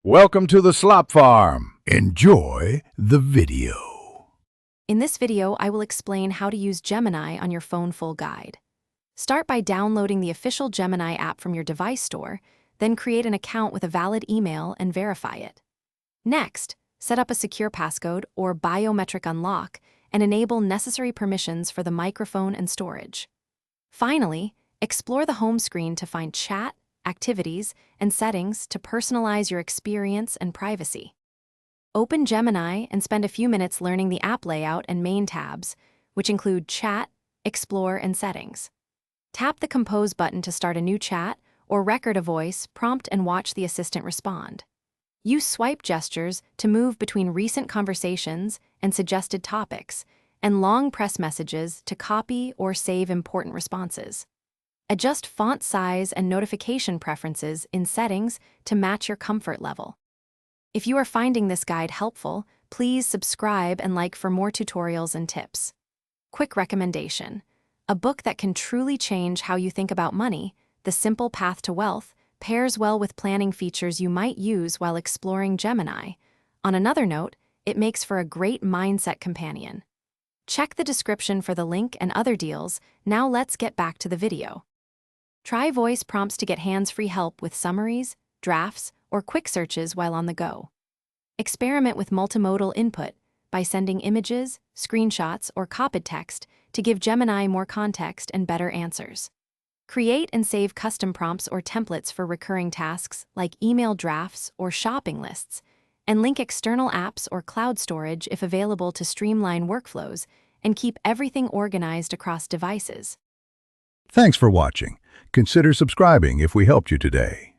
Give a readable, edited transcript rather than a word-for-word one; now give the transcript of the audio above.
Welcome to the Slop Farm. Enjoy the video. In this video, I will explain how to use Gemini on your phone full guide. Start by downloading the official Gemini app from your device store, then create an account with a valid email and verify it. Next, set up a secure passcode or biometric unlock and enable necessary permissions for the microphone and storage. Finally, explore the home screen to find chat, activities, and settings to personalize your experience and privacy. Open Gemini and spend a few minutes learning the app layout and main tabs, which include Chat, Explore, and Settings. Tap the Compose button to start a new chat or record a voice, prompt, and watch the assistant respond. Use swipe gestures to move between recent conversations and suggested topics, and long press messages to copy or save important responses. Adjust font size and notification preferences in settings to match your comfort level. If you are finding this guide helpful, please subscribe and like for more tutorials and tips. Quick recommendation: a book that can truly change how you think about money, The Simple Path to Wealth, pairs well with planning features you might use while exploring Gemini. On another note, it makes for a great mindset companion. Check the description for the link and other deals. Now let's get back to the video. Try voice prompts to get hands-free help with summaries, drafts, or quick searches while on the go. Experiment with multimodal input by sending images, screenshots, or copied text to give Gemini more context and better answers. Create and save custom prompts or templates for recurring tasks like email drafts or shopping lists, and link external apps or cloud storage if available to streamline workflows and keep everything organized across devices. Thanks for watching. Consider subscribing if we helped you today.